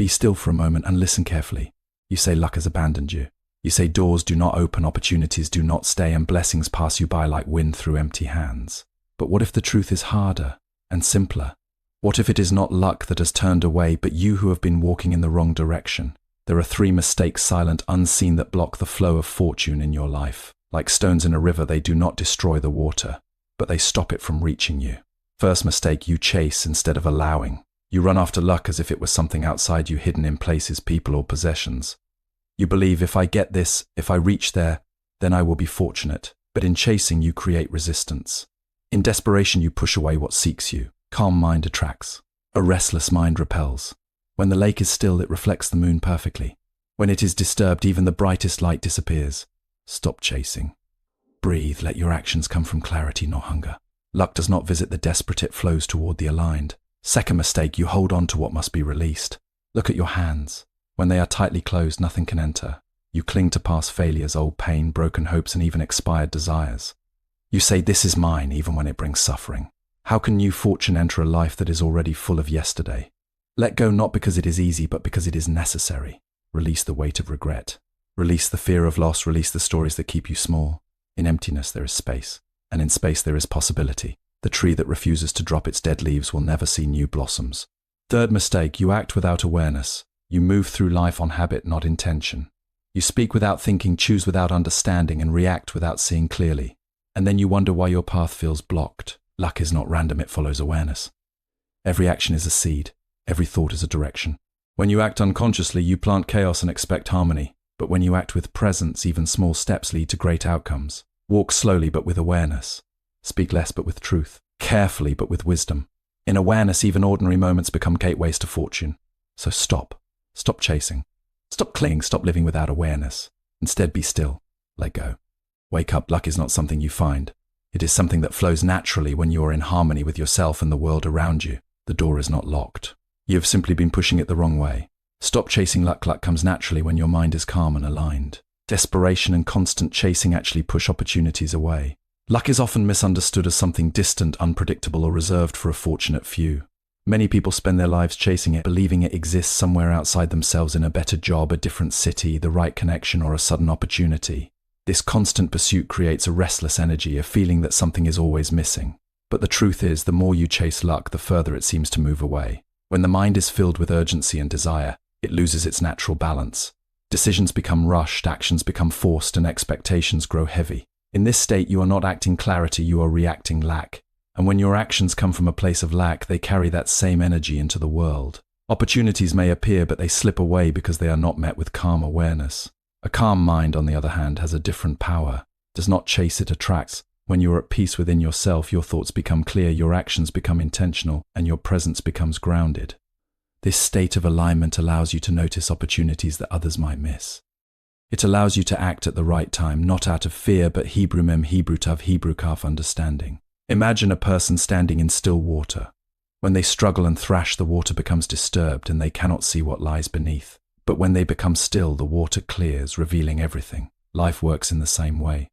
Be still for a moment and listen carefully. You say luck has abandoned you. You say doors do not open, opportunities do not stay, and blessings pass you by like wind through empty hands. But what if the truth is harder and simpler? What if it is not luck that has turned away, but you who have been walking in the wrong direction? There are 3 mistakes, silent, unseen, that block the flow of fortune in your life. Like stones in a river, they do not destroy the water, but they stop it from reaching you. First mistake, you chase instead of allowing. You run after luck as if it was something outside you, hidden in places, people, or possessions. You believe, if I get this, if I reach there, then I will be fortunate. But in chasing, you create resistance. In desperation, you push away what seeks you. Calm mind attracts. A restless mind repels. When the lake is still, it reflects the moon perfectly. When it is disturbed, even the brightest light disappears. Stop chasing. Breathe, let your actions come from clarity, not hunger. Luck does not visit the desperate, it flows toward the aligned. Second mistake, you hold on to what must be released. Look at your hands. When they are tightly closed, nothing can enter. You cling to past failures, old pain, broken hopes, and even expired desires. You say, this is mine, even when it brings suffering. How can new fortune enter a life that is already full of yesterday? Let go, not because it is easy, but because it is necessary. Release the weight of regret. Release the fear of loss. Release the stories that keep you small. In emptiness there is space, and in space there is possibility. The tree that refuses to drop its dead leaves will never see new blossoms. Third mistake, you act without awareness. You move through life on habit, not intention. You speak without thinking, choose without understanding, and react without seeing clearly. And then you wonder why your path feels blocked. Luck is not random, it follows awareness. Every action is a seed. Every thought is a direction. When you act unconsciously, you plant chaos and expect harmony. But when you act with presence, even small steps lead to great outcomes. Walk slowly but with awareness. Speak less but with truth. Carefully but with wisdom. In awareness, even ordinary moments become gateways to fortune. So stop. Stop chasing. Stop clinging. Stop living without awareness. Instead, be still. Let go. Wake up. Luck is not something you find. It is something that flows naturally when you are in harmony with yourself and the world around you. The door is not locked. You have simply been pushing it the wrong way. Stop chasing luck. Luck comes naturally when your mind is calm and aligned. Desperation and constant chasing actually push opportunities away. Luck is often misunderstood as something distant, unpredictable, or reserved for a fortunate few. Many people spend their lives chasing it, believing it exists somewhere outside themselves, in a better job, a different city, the right connection, or a sudden opportunity. This constant pursuit creates a restless energy, a feeling that something is always missing. But the truth is, the more you chase luck, the further it seems to move away. When the mind is filled with urgency and desire, it loses its natural balance. Decisions become rushed, actions become forced, and expectations grow heavy. In this state, you are not acting clarity, you are reacting lack. And when your actions come from a place of lack, they carry that same energy into the world. Opportunities may appear, but they slip away because they are not met with calm awareness. A calm mind, on the other hand, has a different power. Does not chase, it attracts. When you are at peace within yourself, your thoughts become clear, your actions become intentional, and your presence becomes grounded. This state of alignment allows you to notice opportunities that others might miss. It allows you to act at the right time, not out of fear, but Hebrew mem, Hebrew tav, Hebrew kaf, understanding. Imagine a person standing in still water. When they struggle and thrash, the water becomes disturbed and they cannot see what lies beneath. But when they become still, the water clears, revealing everything. Life works in the same way.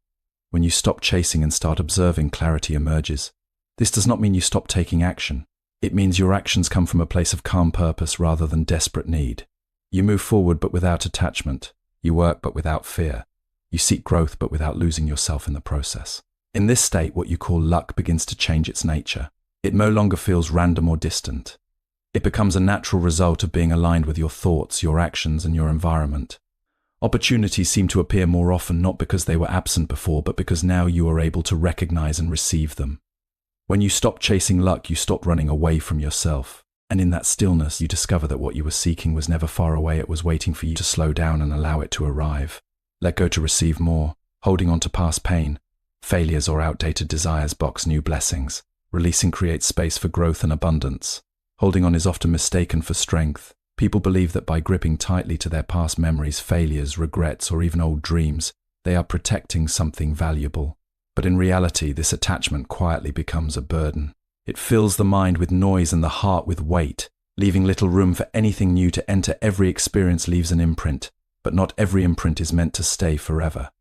When you stop chasing and start observing, clarity emerges. This does not mean you stop taking action. It means your actions come from a place of calm purpose rather than desperate need. You move forward but without attachment. You work but without fear. You seek growth but without losing yourself in the process. In this state, what you call luck begins to change its nature. It no longer feels random or distant. It becomes a natural result of being aligned with your thoughts, your actions, and your environment. Opportunities seem to appear more often, not because they were absent before, but because now you are able to recognize and receive them. When you stop chasing luck, you stop running away from yourself. And in that stillness, you discover that what you were seeking was never far away. It was waiting for you to slow down and allow it to arrive. Let go to receive more. Holding on to past pain, failures, or outdated desires blocks new blessings. Releasing creates space for growth and abundance. Holding on is often mistaken for strength. People believe that by gripping tightly to their past memories, failures, regrets, or even old dreams, they are protecting something valuable. But in reality, this attachment quietly becomes a burden. It fills the mind with noise and the heart with weight, leaving little room for anything new to enter. Every experience leaves an imprint, but not every imprint is meant to stay forever.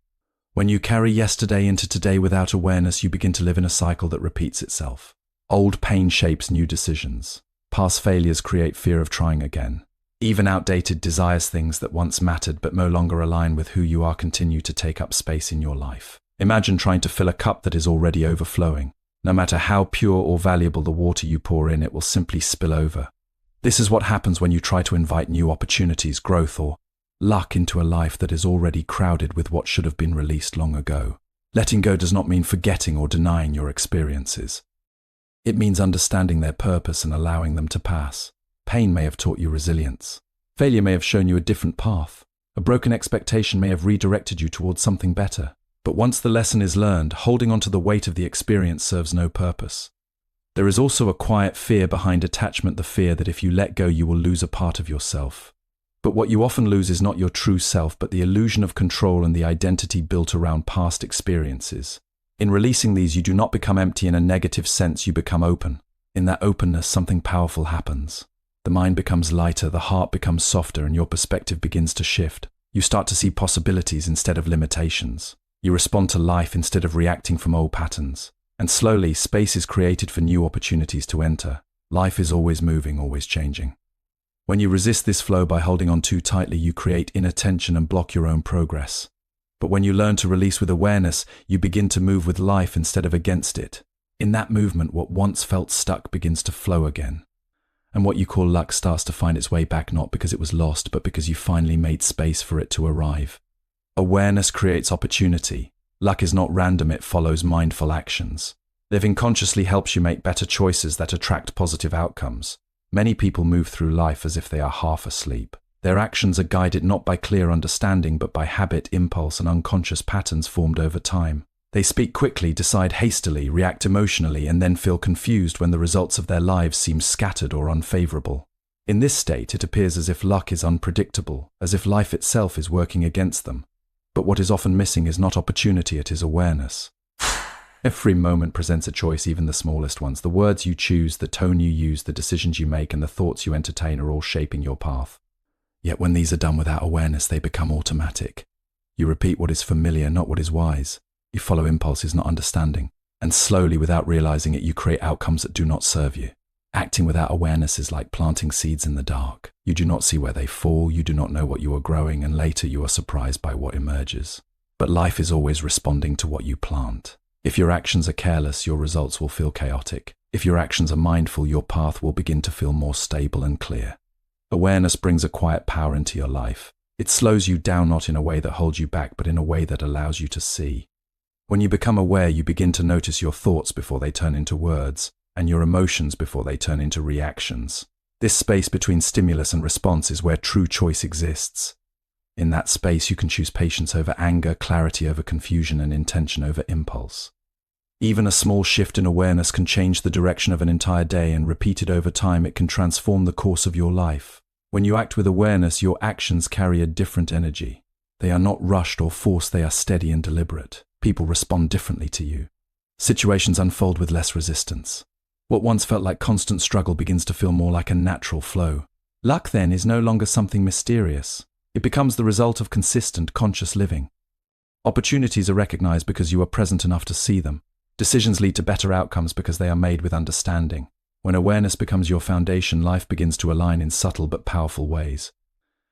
When you carry yesterday into today without awareness, you begin to live in a cycle that repeats itself. Old pain shapes new decisions. Past failures create fear of trying again. Even outdated desires, things that once mattered but no longer align with who you are, continue to take up space in your life. Imagine trying to fill a cup that is already overflowing. No matter how pure or valuable the water you pour in, it will simply spill over. This is what happens when you try to invite new opportunities, growth, or luck into a life that is already crowded with what should have been released long ago. Letting go does not mean forgetting or denying your experiences. It means understanding their purpose and allowing them to pass. Pain may have taught you resilience. Failure may have shown you a different path. A broken expectation may have redirected you towards something better. But once the lesson is learned, holding on to the weight of the experience serves no purpose. There is also a quiet fear behind attachment, the fear that if you let go, you will lose a part of yourself. But what you often lose is not your true self, but the illusion of control and the identity built around past experiences. In releasing these, you do not become empty in a negative sense, you become open. In that openness, something powerful happens. The mind becomes lighter, the heart becomes softer, and your perspective begins to shift. You start to see possibilities instead of limitations. You respond to life instead of reacting from old patterns. And slowly, space is created for new opportunities to enter. Life is always moving, always changing. When you resist this flow by holding on too tightly, you create inner tension and block your own progress. But when you learn to release with awareness, you begin to move with life instead of against it. In that movement, what once felt stuck begins to flow again. And what you call luck starts to find its way back, not because it was lost, but because you finally made space for it to arrive. Awareness creates opportunity. Luck is not random, it follows mindful actions. Living consciously helps you make better choices that attract positive outcomes. Many people move through life as if they are half asleep. Their actions are guided not by clear understanding, but by habit, impulse, and unconscious patterns formed over time. They speak quickly, decide hastily, react emotionally, and then feel confused when the results of their lives seem scattered or unfavorable. In this state, it appears as if luck is unpredictable, as if life itself is working against them. But what is often missing is not opportunity, it is awareness. Every moment presents a choice, even the smallest ones. The words you choose, the tone you use, the decisions you make, and the thoughts you entertain are all shaping your path. Yet when these are done without awareness, they become automatic. You repeat what is familiar, not what is wise. You follow impulses, not understanding. And slowly, without realizing it, you create outcomes that do not serve you. Acting without awareness is like planting seeds in the dark. You do not see where they fall, you do not know what you are growing, and later you are surprised by what emerges. But life is always responding to what you plant. If your actions are careless, your results will feel chaotic. If your actions are mindful, your path will begin to feel more stable and clear. Awareness brings a quiet power into your life. It slows you down, not in a way that holds you back, but in a way that allows you to see. When you become aware, you begin to notice your thoughts before they turn into words, and your emotions before they turn into reactions. This space between stimulus and response is where true choice exists. In that space, you can choose patience over anger, clarity over confusion, and intention over impulse. Even a small shift in awareness can change the direction of an entire day, and repeated over time, it can transform the course of your life. When you act with awareness, your actions carry a different energy. They are not rushed or forced, they are steady and deliberate. People respond differently to you. Situations unfold with less resistance. What once felt like constant struggle begins to feel more like a natural flow. Luck then is no longer something mysterious. It becomes the result of consistent, conscious living. Opportunities are recognized because you are present enough to see them. Decisions lead to better outcomes because they are made with understanding. When awareness becomes your foundation, life begins to align in subtle but powerful ways.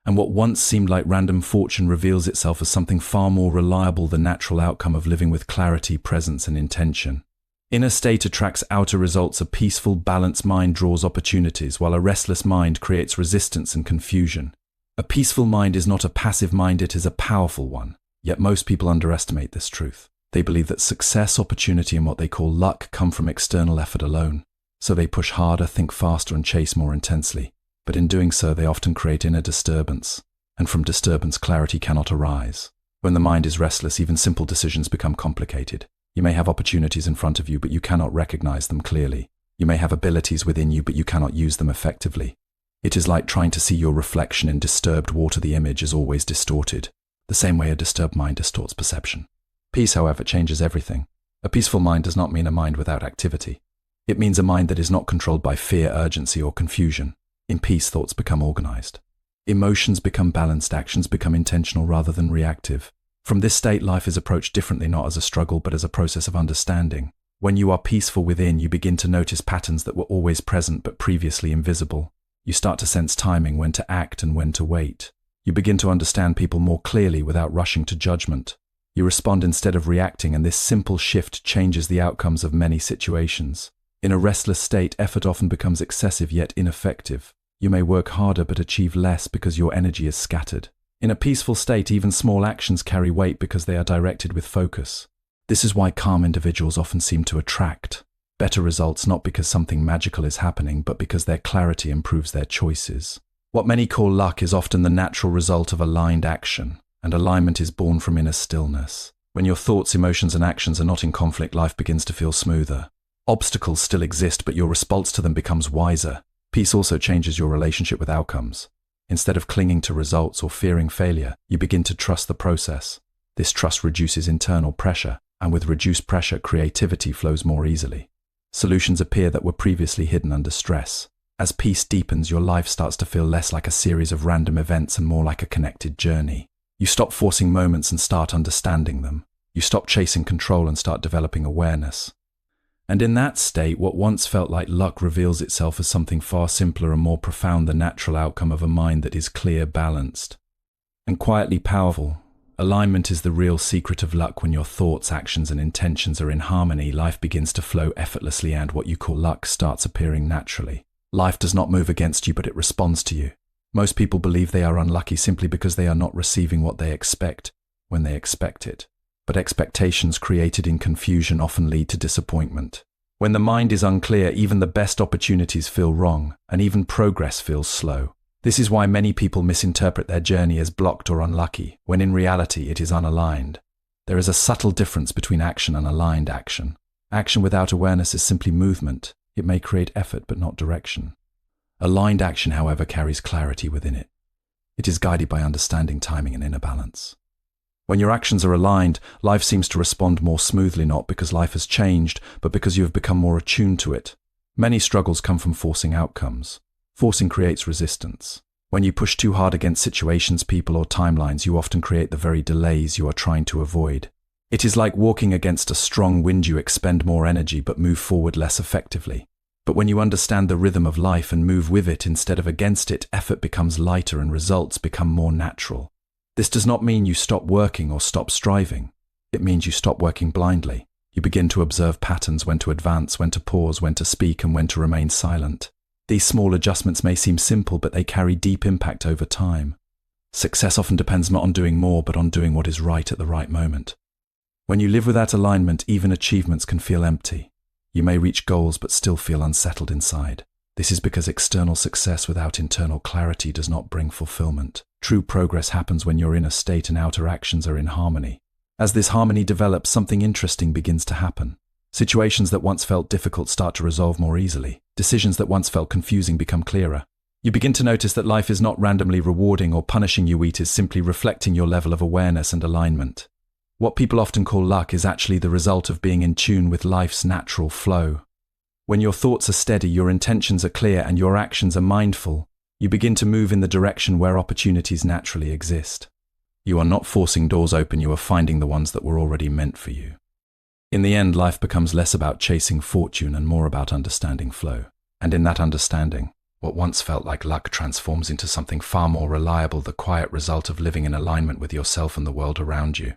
And what once seemed like random fortune reveals itself as something far more reliable, the natural outcome of living with clarity, presence, and intention. Inner state attracts outer results. A peaceful, balanced mind draws opportunities, while a restless mind creates resistance and confusion. A peaceful mind is not a passive mind, it is a powerful one. Yet most people underestimate this truth. They believe that success, opportunity, and what they call luck come from external effort alone. So they push harder, think faster, and chase more intensely. But in doing so, they often create inner disturbance. And from disturbance, clarity cannot arise. When the mind is restless, even simple decisions become complicated. You may have opportunities in front of you, but you cannot recognize them clearly. You may have abilities within you, but you cannot use them effectively. It is like trying to see your reflection in disturbed water. The image is always distorted, the same way a disturbed mind distorts perception. Peace, however, changes everything. A peaceful mind does not mean a mind without activity. It means a mind that is not controlled by fear, urgency, or confusion. In peace, thoughts become organized. Emotions become balanced, actions become intentional rather than reactive. From this state, life is approached differently, not as a struggle, but as a process of understanding. When you are peaceful within, you begin to notice patterns that were always present but previously invisible. You start to sense timing, when to act and when to wait. You begin to understand people more clearly without rushing to judgment. You respond instead of reacting, and this simple shift changes the outcomes of many situations. In a restless state, effort often becomes excessive yet ineffective. You may work harder but achieve less because your energy is scattered. In a peaceful state, even small actions carry weight because they are directed with focus. This is why calm individuals often seem to attract better results, not because something magical is happening, but because their clarity improves their choices. What many call luck is often the natural result of aligned action, and alignment is born from inner stillness. When your thoughts, emotions, and actions are not in conflict, life begins to feel smoother. Obstacles still exist, but your response to them becomes wiser. Peace also changes your relationship with outcomes. Instead of clinging to results or fearing failure, you begin to trust the process. This trust reduces internal pressure, and with reduced pressure, creativity flows more easily. Solutions appear that were previously hidden under stress. As peace deepens, your life starts to feel less like a series of random events and more like a connected journey. You stop forcing moments and start understanding them. You stop chasing control and start developing awareness. And in that state, what once felt like luck reveals itself as something far simpler and more profound, the natural outcome of a mind that is clear, balanced, and quietly powerful. Alignment is the real secret of luck. When your thoughts, actions, and intentions are in harmony, life begins to flow effortlessly, and what you call luck starts appearing naturally. Life does not move against you, but it responds to you. Most people believe they are unlucky simply because they are not receiving what they expect when they expect it. But expectations created in confusion often lead to disappointment. When the mind is unclear, even the best opportunities feel wrong, and even progress feels slow. This is why many people misinterpret their journey as blocked or unlucky, when in reality it is unaligned. There is a subtle difference between action and aligned action. Action without awareness is simply movement. It may create effort but not direction. Aligned action, however, carries clarity within it. It is guided by understanding, timing, and inner balance. When your actions are aligned, life seems to respond more smoothly, not because life has changed, but because you have become more attuned to it. Many struggles come from forcing outcomes. Forcing creates resistance. When you push too hard against situations, people, or timelines, you often create the very delays you are trying to avoid. It is like walking against a strong wind. You expend more energy but move forward less effectively. But when you understand the rhythm of life and move with it instead of against it, effort becomes lighter and results become more natural. This does not mean you stop working or stop striving. It means you stop working blindly. You begin to observe patterns: when to advance, when to pause, when to speak, and when to remain silent. These small adjustments may seem simple, but they carry deep impact over time. Success often depends not on doing more, but on doing what is right at the right moment. When you live without alignment, even achievements can feel empty. You may reach goals but still feel unsettled inside. This is because external success without internal clarity does not bring fulfillment. True progress happens when your inner state and outer actions are in harmony. As this harmony develops, something interesting begins to happen. Situations that once felt difficult start to resolve more easily. Decisions that once felt confusing become clearer. You begin to notice that life is not randomly rewarding or punishing you. It is simply reflecting your level of awareness and alignment. What people often call luck is actually the result of being in tune with life's natural flow. When your thoughts are steady, your intentions are clear, and your actions are mindful, you begin to move in the direction where opportunities naturally exist. You are not forcing doors open, you are finding the ones that were already meant for you. In the end, life becomes less about chasing fortune and more about understanding flow. And in that understanding, what once felt like luck transforms into something far more reliable, the quiet result of living in alignment with yourself and the world around you.